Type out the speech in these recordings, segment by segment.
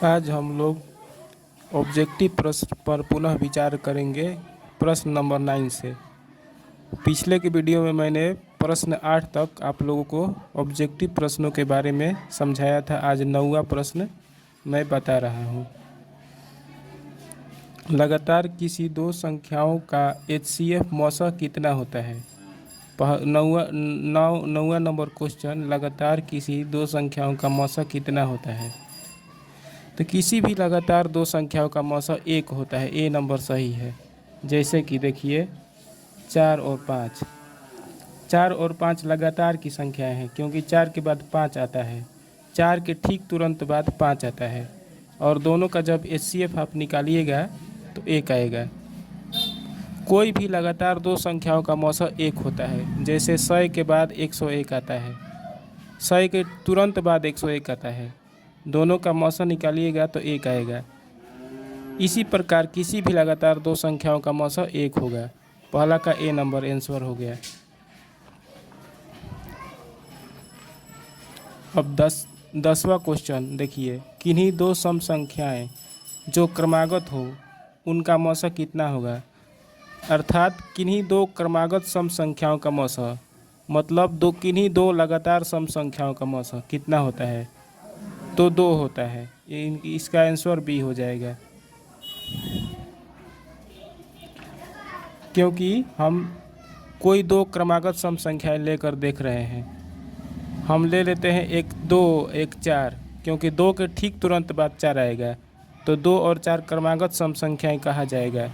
आज हम लोग ऑब्जेक्टिव प्रश्न पर पुनः विचार करेंगे प्रश्न नंबर 9 से। पिछले के वीडियो में मैंने प्रश्न 8 तक आप लोगों को ऑब्जेक्टिव प्रश्नों के बारे में समझाया था। आज 9वां प्रश्न मैं बता रहा हूँ। लगातार किसी दो संख्याओं का HCF मौसा कितना होता है। नौवां नंबर क्वेश्चन, लगातार किसी दो संख्याओं का मौसा कितना होता है। तो किसी भी लगातार दो संख्याओं का मौसा 1 होता है। ए नंबर सही है। जैसे कि देखिए 4 और 5। 4 और 5 लगातार की संख्याएं हैं, क्योंकि 4 के बाद 5 आता है। 4 के ठीक तुरंत बाद 5 आता है, और दोनों का जब HCF आप निकालिएगा तो 1 आएगा। कोई भी लगातार दो संख्याओं का मौसा 1 होता है। जैसे 100 के बाद 101 आता है, 100 के तुरंत बाद 101 आता है। दोनों का मौसा निकालिएगा तो 1 आएगा। इसी प्रकार किसी भी लगातार दो संख्याओं का मौसा 1 होगा। पहला का ए नंबर आंसर हो गया। अब 10वां क्वेश्चन देखिए, किन्हीं दो सम संख्याएं जो क्रमागत हो उनका मौसा कितना होगा। अर्थात किन्हीं दो क्रमागत सम संख्याओं का मौसा, मतलब किन्हीं दो लगातार सम संख्याओं का मौसा कितना होता है। तो 2 होता है। इसका आंसर बी हो जाएगा, क्योंकि हम कोई दो क्रमागत सम संख्याएं लेकर देख रहे हैं। हम ले लेते हैं 1 2 1 4, क्योंकि 2 के ठीक तुरंत बाद 4 आएगा। तो 2 और 4 क्रमागत सम संख्याएं कहा जाएगा।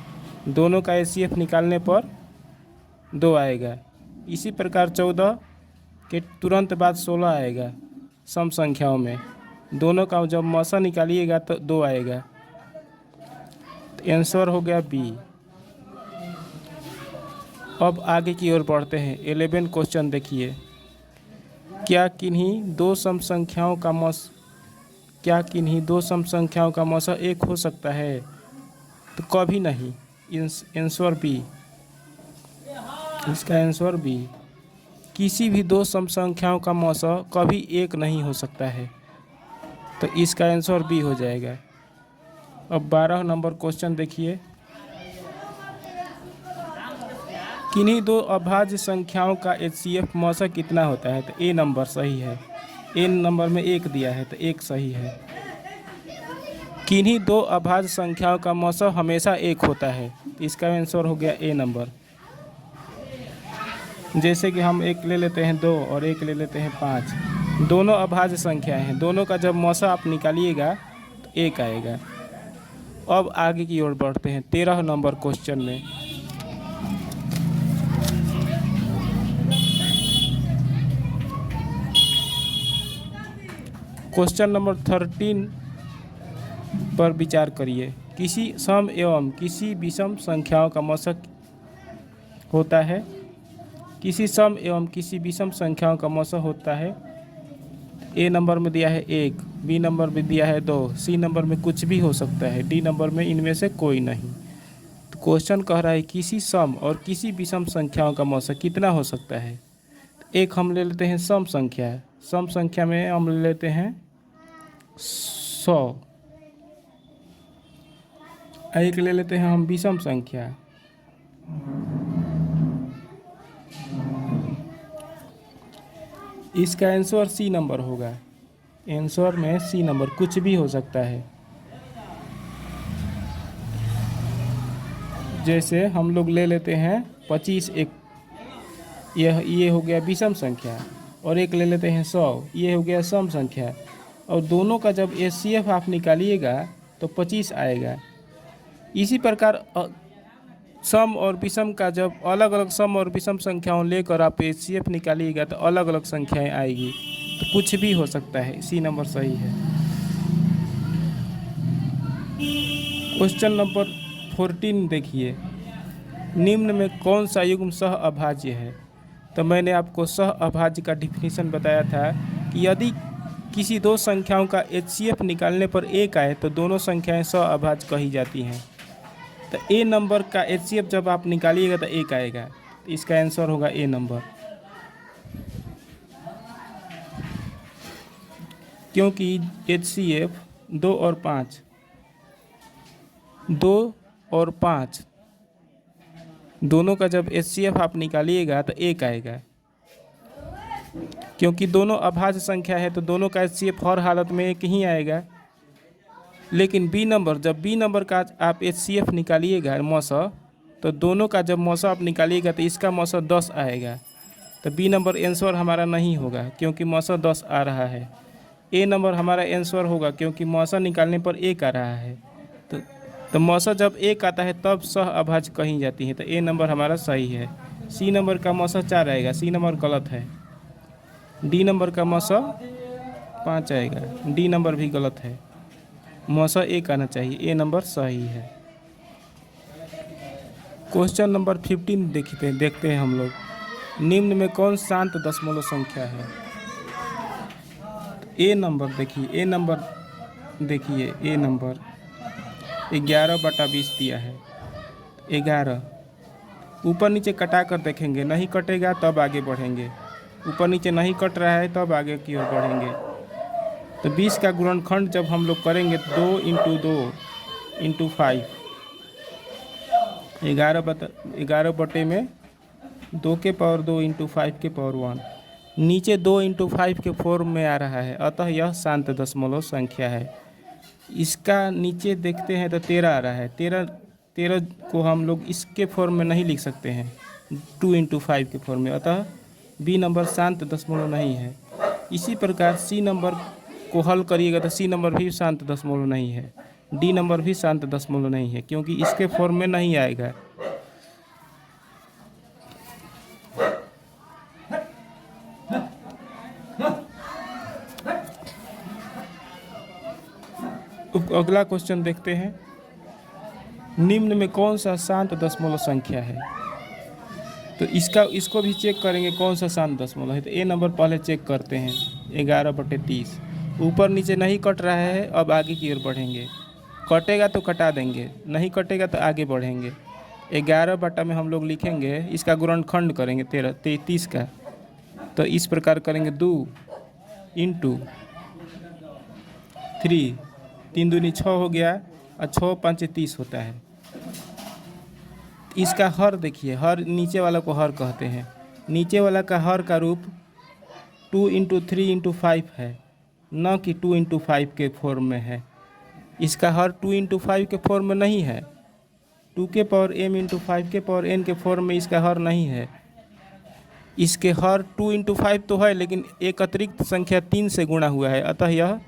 दोनों का HCF निकालने पर 2 आएगा। इसी प्रकार 14 के तुरंत बाद 16 आएगा। सम संख्याओं में दोनों का जब मौसा निकालिएगा तो 2 आएगा। तो आंसर हो गया बी। अब आगे की ओर बढ़ते हैं। 11 क्वेश्चन देखिए, क्या किन्हीं दो सम संख्याओं का मौसा 1 हो सकता है। तो कभी नहीं। Answer B. इसका आंसर बी। किसी भी दो सम संख्याओं का मौसा कभी 1 नहीं हो सकता है। तो इसका आंसर बी हो जाएगा। अब 12 नंबर क्वेश्चन देखिए, किन्हीं दो अभाज्य संख्याओं का HCF मौसा कितना होता है। तो ए नंबर सही है। ए नंबर में 1 दिया है तो 1 सही है। किन्हीं दो अभाज्य संख्याओं का मौसा हमेशा 1 होता है। इसका आंसर हो गया ए नंबर। जैसे कि हम 1 ले लेते हैं 2 और 1 ले लेते हैं 5। दोनों अभाज्य संख्याएं हैं। दोनों का जब मौसा आप निकालिएगा तो 1 आएगा। अब आगे की ओर बढ़ते हैं 13 नंबर क्वेश्चन में। क्वेश्चन नंबर 13 पर विचार करिए। किसी सम एवं किसी विषम संख्याओं का मौसा होता है। किसी सम एवं किसी विषम संख्याओं का मौसा होता है। ए नंबर में दिया है 1, बी नंबर में दिया है 2, सी नंबर में कुछ भी हो सकता है, डी नंबर में इनमें से कोई नहीं। तो क्वेश्चन कह रहा है किसी सम और किसी विषम संख्याओं का मौसा कितना हो सकता है। एक हम ले लेते हैं सम संख्या। सम संख्या में हम ले लेते हैं 100। एक ले लेते हैं हम विषम संख्या। इसका आंसर सी नंबर होगा। आंसर में सी नंबर कुछ भी हो सकता है। जैसे हम लोग ले लेते हैं 25, एक ये हो गया विषम संख्या, और एक ले लेते हैं 100, ये हो गया सम संख्या। और दोनों का जब HCF आप निकालिएगा तो 25 आएगा। इसी प्रकार सम और विषम का जब अलग अलग सम और विषम संख्याओं लेकर आप HCF निकालिएगा तो अलग अलग संख्याएं आएगी। तो कुछ भी हो सकता है। सी नंबर सही है। क्वेश्चन नंबर 14 देखिए, निम्न में कौन सा युग्म सह अभाज्य है। तो मैंने आपको सह अभाज्य का डिफिनीशन बताया था कि यदि किसी दो संख्याओं का HCF निकालने पर 1 आए तो दोनों संख्याएं सह अभाज्य कही जाती हैं। तो ए नंबर का HCF जब आप निकालिएगा तो 1 आएगा। तो इसका आंसर होगा ए नंबर, क्योंकि HCF 2 और 5, 2 और 5 दोनों का जब HCF आप निकालिएगा तो 1 आएगा, क्योंकि दोनों अभाज्य संख्या है तो दोनों का HCF हर हालत में 1 ही आएगा। लेकिन बी नंबर, जब बी नंबर का आप HCF निकालिएगा मौसा, तो दोनों का जब मौसा आप निकालिएगा तो इसका मौसा 10 आएगा, तो बी नंबर आंसर हमारा नहीं होगा क्योंकि मौसा 10 आ रहा है। ए नंबर हमारा आंसर होगा क्योंकि मौसा निकालने पर 1 आ रहा है। तो मौसा जब 1 आता है तब सह अभाज्य कही जाती है, तो ए नंबर हमारा सही है। सी नंबर का मौसा 4 आएगा, सी नंबर गलत है। डी नंबर का मौसा 5 आएगा, डी नंबर भी गलत है। मौसा 1 आना चाहिए, ए नंबर सही है। क्वेश्चन नंबर 15 देखते हैं हम लोग। निम्न में कौन शांत दशमलव संख्या है? ए नंबर देखिए, ए नंबर 11/20 दिया है। 11 ऊपर नीचे कटा कर देखेंगे, नहीं कटेगा तब आगे बढ़ेंगे। ऊपर नीचे नहीं कट रहा है तब आगे की ओर बढ़ेंगे। तो 20 का गुणनखंड जब हम लोग करेंगे 2 × 2 × 5, 11 बटे में 2 के पावर 2 × 5 के पावर 1, नीचे 2 × 5 के फॉर्म में आ रहा है, अतः यह शांत दशमलव संख्या है। इसका नीचे देखते हैं तो 13 आ रहा है। 13 को हम लोग इसके फॉर्म में नहीं लिख सकते हैं, 2 × 5 के फॉर्म में, अतः बी नंबर शांत दशमलव नहीं है। इसी प्रकार सी नंबर को हल करिएगा तो सी नंबर भी शांत दशमलव नहीं है, डी नंबर भी शांत दशमलव नहीं है क्योंकि इसके फॉर्म में नहीं आएगा। अगला क्वेश्चन देखते हैं। निम्न में कौन सा शांत दशमलव संख्या है? तो इसको भी चेक करेंगे कौन सा शांत दशमलव है। तो ए नंबर पहले चेक करते हैं, 11/30। ऊपर नीचे नहीं कट रहा है, अब आगे की ओर बढ़ेंगे। कटेगा तो कटा देंगे, नहीं कटेगा तो आगे बढ़ेंगे। 11 में हम लोग लिखेंगे, इसका गुणनखंड करेंगे 33 का, तो इस प्रकार करेंगे 2 × 3, 3 दूनी 6 हो गया और 6 × 5 = 30 होता है। इसका हर देखिए, हर नीचे वाला को हर कहते हैं। नीचे वाला का हर का रूप 2 × 3 × 5 है, न कि 2 × 5 के फॉर्म में है। इसका हर 2 × 5 के फॉर्म में नहीं है, 2 के पावर m × 5 के पावर n के फॉर्म में इसका हर नहीं है। इसके हर 2 × 5 तो है, लेकिन एक अतिरिक्त संख्या 3 से गुणा हुआ है, अतः यह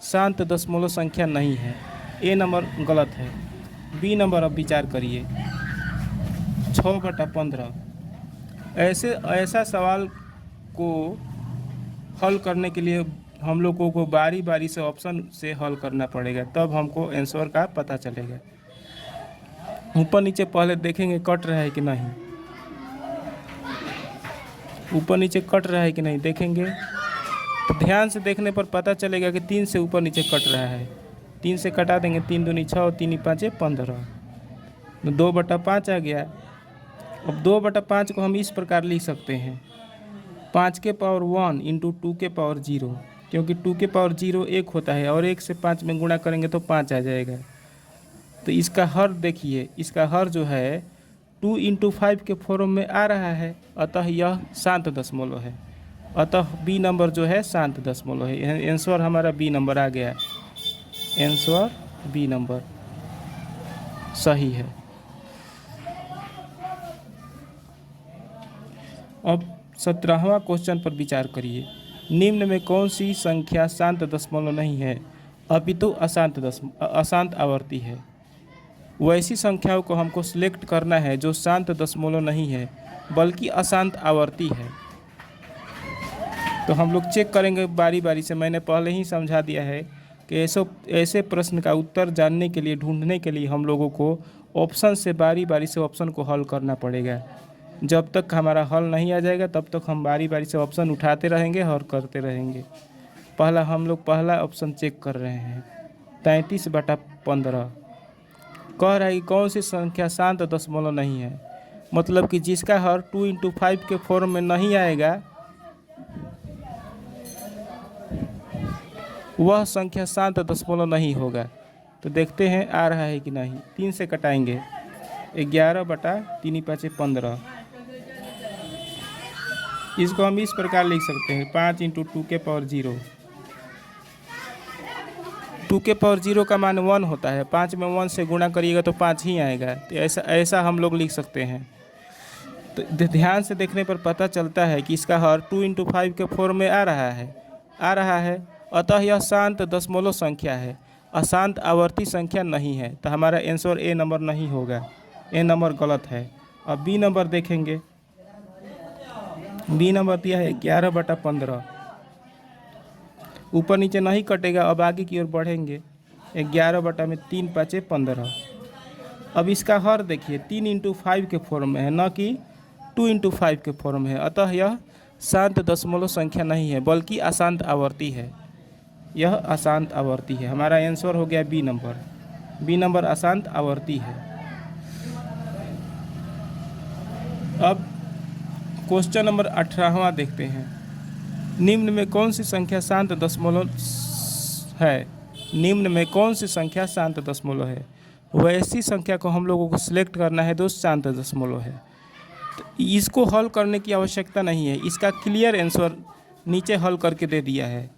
शांत दशमलव संख्या नहीं है। ए नंबर गलत है। बी नंबर अब विचार करिए, 6/15। ऐसा सवाल को हल करने के लिए हम लोगों को बारी बारी से ऑप्शन से हल करना पड़ेगा, तब हमको आंसर का पता चलेगा। ऊपर नीचे पहले देखेंगे कट रहा है कि नहीं, ऊपर नीचे कट रहा है कि नहीं देखेंगे, तो ध्यान से देखने पर पता चलेगा कि 3 से ऊपर नीचे कट रहा है। 3 से कटा देंगे, 3 दूनी 6 और 3 × 5 = 15, 2/5 आ गया। अब 2/5 को हम इस प्रकार लिख सकते हैं, 5 के पावर 1 × 2 के पावर 0, क्योंकि 2 के पावर 0 1 होता है और 1 से 5 में गुणा करेंगे तो 5 आ जाएगा। तो इसका हर देखिए, इसका हर जो है 2 × 5 के फॉर्म में आ रहा है, अतः यह शांत दशमलव है। अतः बी नंबर जो है शांत दशमलव है। आंसर हमारा बी नंबर आ गया, आंसर बी नंबर सही है। अब 17वां क्वेश्चन पर विचार करिए। निम्न में कौन सी संख्या शांत दशमलव नहीं है अपितु अशांत आवर्ती है? वैसी संख्याओं को हमको सिलेक्ट करना है जो शांत दशमलव नहीं है बल्कि अशांत आवर्ती है। तो हम लोग चेक करेंगे बारी बारी से। मैंने पहले ही समझा दिया है कि ऐसे प्रश्न का उत्तर जानने के लिए, ढूंढने के लिए हम लोगों को ऑप्शन से बारी बारी से ऑप्शन को हल करना पड़ेगा। जब तक हमारा हल नहीं आ जाएगा तब तक हम बारी बारी से ऑप्शन उठाते रहेंगे और करते रहेंगे। हम लोग पहला ऑप्शन चेक कर रहे हैं, 33/15 कह रहा है कि कौन सी संख्या शांत दशमलव नहीं है, मतलब कि जिसका हर 2 × 5 के फॉर्म में नहीं आएगा, वह संख्या शांत दशमलव नहीं होगा। तो देखते हैं आ रहा है कि नहीं। 3 से कटाएंगे 11/3×5=15। इसको हम इस प्रकार लिख सकते हैं 5 × 2⁻0। 2⁻0 का मान 1 होता है। 5 में 1 से गुणा करिएगा तो 5 ही आएगा। तो ऐसा हम लोग लिख सकते हैं। तो ध्यान से देखने पर पता चलता है कि इसका हर 2 × 5 के फॉर्म में आ रहा है। अतः यह शांत दशमलव संख्या है, अशांत आवर्ती संख्या नहीं है। तो हमारा आंसर ए नंबर नहीं होगा, ए नंबर गलत है। अब बी नंबर देखेंगे। बी नंबर दिया है 11/15। ऊपर नीचे नहीं कटेगा। अब आगे की ओर बढ़ेंगे। 11/3×5=15। अब इसका हर देखिए 3 × 5 के फॉर्म में है, न कि 2 × 5 के फॉर्म में है। अतः यह शांत दशमलव संख्या नहीं है, बल्कि अशांत आवर्ती है। यह अशांत आवर्ती है। हमारा आंसर हो गया बी नंबर। बी नंबर अशांत आवर्ती है। अब क्वेश्चन नंबर 18वां देखते हैं। निम्न में कौन सी संख्या शांत दशमलव है? निम्न में कौन सी संख्या शांत दशमलव है? वैसी संख्या को हम लोगों को सिलेक्ट करना है जो शांत दशमलव है। तो इसको हल करने की आवश्यकता नहीं है। इसका क्लियर आंसर नीचे हल करके दे दिया है,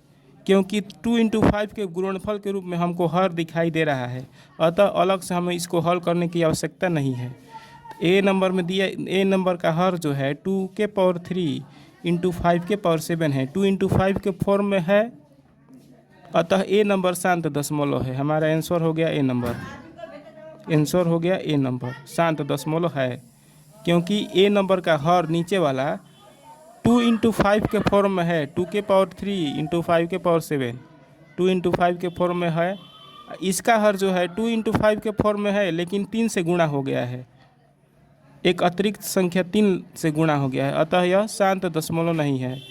क्योंकि 2 × 5 के गुणनफल के रूप में हमको हर दिखाई दे रहा है। अतः अलग से हमें इसको हल करने की आवश्यकता नहीं है। ए नंबर में दिया, ए नंबर का हर जो है 2⁻3 × 5⁻7 है। 2 × 5 के फॉर्म में है। अतः ए नंबर शांत दशमलव है। हमारा आंसर हो गया ए नंबर। आंसर हो गया ए नंबर, शांत दशमलव है, क्योंकि ए नंबर का हर नीचे वाला 2 × 5 के फॉर्म में है। 2⁻3 × 5⁻7 2 × 5 के फॉर्म में है। इसका हर जो है 2 × 5 के फॉर्म में है, लेकिन 3 से गुणा हो गया है। एक अतिरिक्त संख्या 3 से गुणा हो गया है। अतः यह शांत दशमलव नहीं है।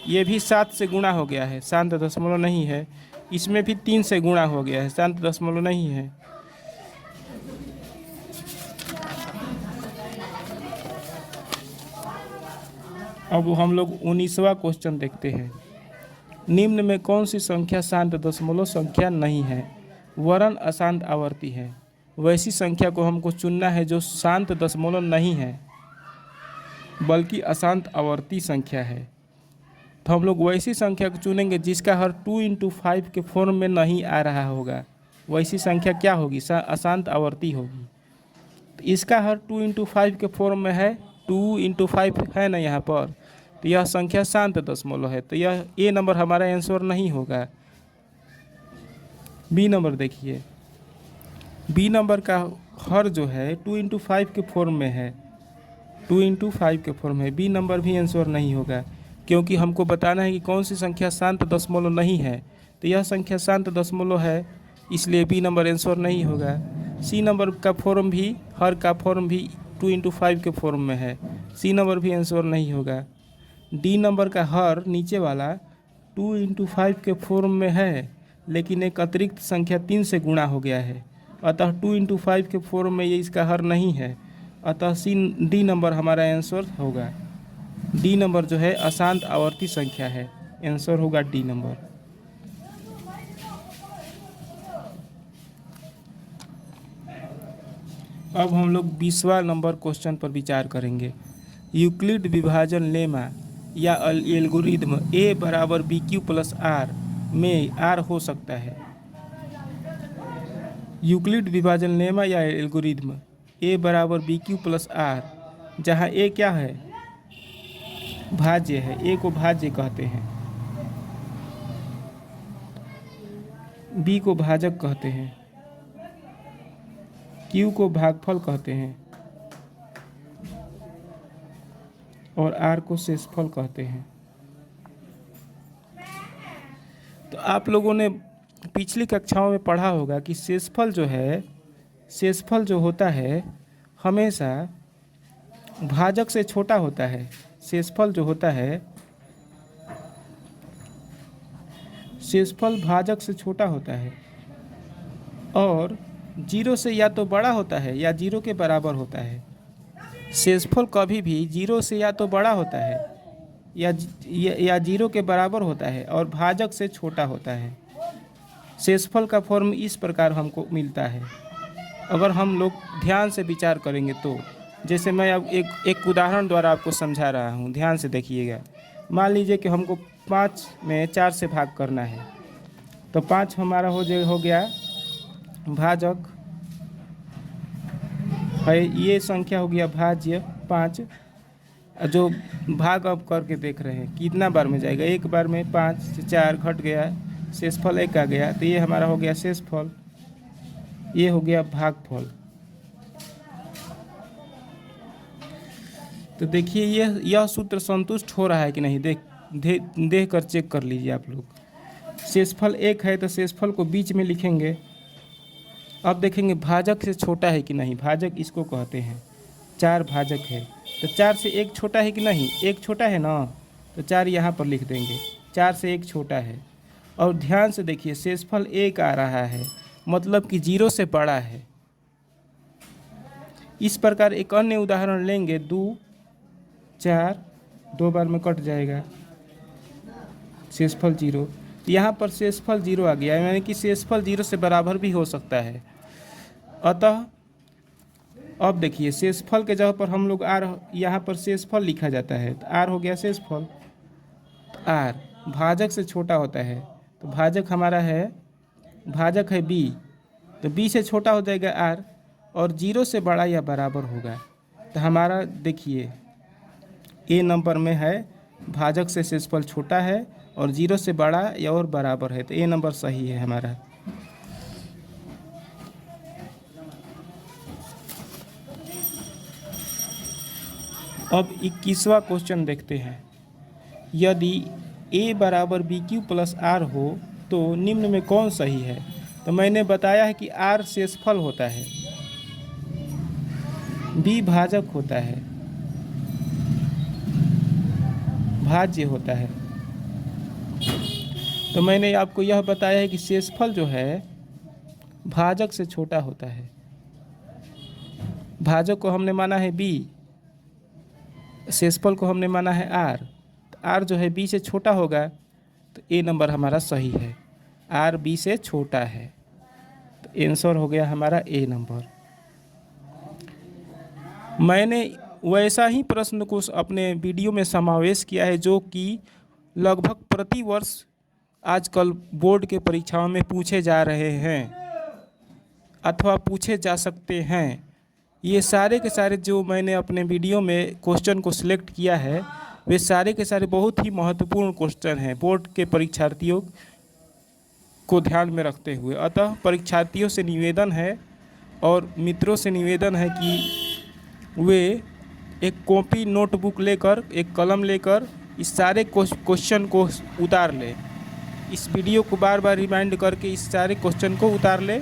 ये भी 7 से गुणा हो गया है, शांत दशमलव नहीं है। इसमें भी 3 से गुणा हो गया है, शांत दशमलव नहीं है। अब हम लोग 19वां क्वेश्चन देखते हैं। निम्न में कौन सी संख्या शांत दशमलव संख्या नहीं है, वरन अशांत आवर्ती है? वैसी संख्या को हमको चुनना है जो शांत दशमलव नहीं है, बल्कि अशांत आवर्ती संख्या है। तो हम लोग वैसी संख्या को चुनेंगे जिसका हर 2 × 5 के फॉर्म में नहीं आ रहा होगा। वैसी संख्या क्या होगी? अशांत आवर्ती होगी। तो इसका हर 2 × 5 के फॉर्म में है। 2 × 5 है ना यहाँ पर, तो यह संख्या शांत दशमलव है। तो यह ए नंबर हमारा आंसर नहीं होगा। बी नंबर देखिए। बी नंबर का हर जो है 2 × 5 के फॉर्म में है। 2 × 5 के फॉर्म है। बी नंबर भी आंसर नहीं होगा, क्योंकि हमको बताना है कि कौन सी संख्या शांत दशमलव नहीं है। तो यह संख्या शांत दशमलव है, इसलिए बी नंबर आंसर नहीं होगा। सी नंबर का फॉर्म भी, हर का फॉर्म भी 2 × 5 के फॉर्म में है। सी नंबर भी आंसर नहीं होगा। डी नंबर का हर नीचे वाला 2 × 5 के फॉर्म में है, लेकिन एक अतिरिक्त संख्या 3 से गुणा हो गया है। अतः 2 × 5 के फॉर्म में ये इसका हर नहीं है। अतः डी नंबर हमारा आंसर होगा। डी नंबर जो है अशांत आवर्ती संख्या है। आंसर होगा डी नंबर। अब हम लोग 20वां नंबर क्वेश्चन पर विचार करेंगे। यूक्लिड विभाजन लेमा या एल्गोरिदम a = bq + r में r हो सकता है। यूक्लिड विभाजन लेमा या एल्गोरिदम a = bq + r, जहाँ a क्या है? भाज्य है। a को भाज्य कहते हैं, b को भाजक कहते हैं, q को भागफल कहते हैं और r को शेषफल कहते हैं। तो आप लोगों ने पिछली कक्षाओं में पढ़ा होगा कि शेषफल जो होता है हमेशा भाजक से छोटा होता है। शेषफल जो होता है, शेषफल भाजक से छोटा होता है और 0 से या तो बड़ा होता है या 0 के बराबर होता है। शेषफल कभी भी 0 से या तो बड़ा होता है या 0 के बराबर होता है और भाजक से छोटा होता है। शेषफल का फॉर्म इस प्रकार हमको मिलता है। अगर हम लोग ध्यान से विचार करेंगे तो, जैसे मैं अब एक उदाहरण द्वारा आपको समझा रहा हूँ, ध्यान से देखिएगा। मान लीजिए कि हमको 5 में 4 से भाग करना है, तो 5 हमारा हो गया भाजक है, ये संख्या हो गया भाज्य 5। जो भाग अब करके देख रहे हैं कितना बार में जाएगा, एक बार में 5 से 4 घट गया, शेषफल 1 आ गया, तो ये हमारा हो गया शेषफल, ये हो गया भागफल। तो देखिए यह सूत्र संतुष्ट हो रहा है कि नहीं, देख कर चेक कर लीजिए आप लोग। शेषफल 1 है तो शेषफल को बीच में लिखेंगे। अब देखेंगे भाजक से छोटा है कि नहीं, भाजक इसको कहते हैं, 4 भाजक है तो 4 से 1 छोटा है कि नहीं, 1 छोटा है ना, तो 4 यहाँ पर लिख देंगे, 4 से 1 छोटा है। और ध्यान से देखिए शेषफल 1 आ रहा है, मतलब कि 0 से बड़ा है। इस प्रकार एक अन्य उदाहरण लेंगे, 2 4 2 बार में कट जाएगा, शेषफल 0। तो यहाँ पर शेषफल 0 आ गया है, यानी कि शेषफल 0 से बराबर भी हो सकता है। अतः अब देखिए शेषफल के जगह पर हम लोग आर, यहाँ पर शेषफल लिखा जाता है, तो आर हो गया शेषफल। तो आर भाजक से छोटा होता है, तो भाजक हमारा है, भाजक है बी, तो बी से छोटा हो जाएगा आर, और 0 से बड़ा या बराबर होगा। तो हमारा देखिए ए नंबर में है, भाजक से शेषफल छोटा है और 0 से बड़ा या और बराबर है, तो ए नंबर सही है हमारा। अब 21वां क्वेश्चन देखते हैं। यदि a बराबर बी क्यू प्लस आर हो तो निम्न में कौन सही है। तो मैंने बताया है कि आर शेषफल होता है, बी भाजक होता है, भाज्य होता है। तो मैंने आपको यह बताया है कि शेषफल जो है भाजक से छोटा होता है, भाजक को हमने माना है बी, शेषफल को हमने माना है आर। तो आर जो है बी से छोटा होगा, तो ए नंबर हमारा सही है, आर बी से छोटा है, तो आंसर हो गया हमारा ए नंबर। मैंने वैसा ही प्रश्न को अपने वीडियो में समावेश किया है जो कि लगभग प्रति वर्ष आजकल बोर्ड के परीक्षाओं में पूछे जा रहे हैं अथवा पूछे जा सकते हैं। ये सारे के सारे जो मैंने अपने वीडियो में क्वेश्चन को सिलेक्ट किया है, वे सारे के सारे बहुत ही महत्वपूर्ण क्वेश्चन हैं बोर्ड के परीक्षार्थियों को ध्यान में रखते हुए। अतः परीक्षार्थियों से निवेदन है और मित्रों से निवेदन है कि वे एक कॉपी नोटबुक लेकर, एक कलम लेकर इस सारे क्वेश्चन को उतार लें। इस वीडियो को बार बार रिमाइंड करके इस सारे क्वेश्चन को उतार लें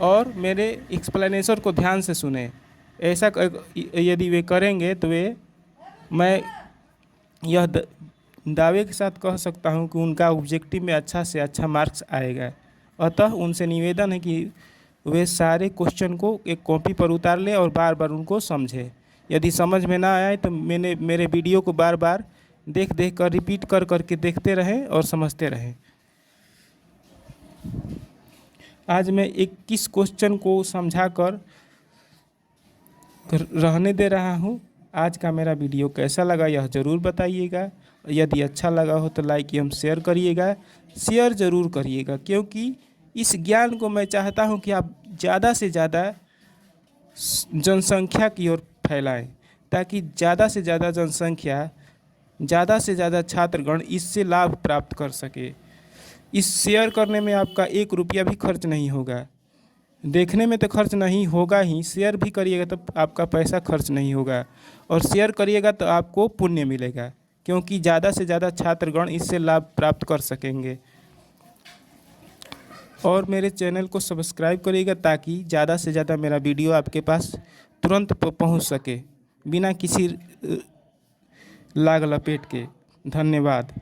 और मेरे एक्सप्लेनेशन को ध्यान से सुने। ऐसा यदि वे करेंगे तो मैं यह दावे के साथ कह सकता हूं कि उनका ऑब्जेक्टिव में अच्छा से अच्छा मार्क्स आएगा। अतः उनसे निवेदन है कि वे सारे क्वेश्चन को एक कॉपी पर उतार लें और बार बार उनको समझें। यदि समझ में ना आए तो मेरे वीडियो को बार बार देख कर रिपीट करके देखते रहें और समझते रहें। आज मैं 21 क्वेश्चन को समझा कर रहने दे रहा हूँ। आज का मेरा वीडियो कैसा लगा यह ज़रूर बताइएगा। यदि अच्छा लगा हो तो लाइक एवं शेयर करिएगा, शेयर ज़रूर करिएगा, क्योंकि इस ज्ञान को मैं चाहता हूँ कि आप ज़्यादा से ज़्यादा जनसंख्या की ओर फैलाएं, ताकि ज़्यादा से ज़्यादा जनसंख्या, ज़्यादा से ज़्यादा छात्रगण इससे लाभ प्राप्त कर सके। इस शेयर करने में आपका 1 रुपया भी खर्च नहीं होगा। देखने में तो खर्च नहीं होगा ही, शेयर भी करिएगा तो आपका पैसा खर्च नहीं होगा, और शेयर करिएगा तो आपको पुण्य मिलेगा, क्योंकि ज़्यादा से ज़्यादा छात्रगण इससे लाभ प्राप्त कर सकेंगे। और मेरे चैनल को सब्सक्राइब करिएगा ताकि ज़्यादा से ज़्यादा मेरा वीडियो आपके पास तुरंत पहुंच सके, बिना किसी लाग लपेट के। धन्यवाद।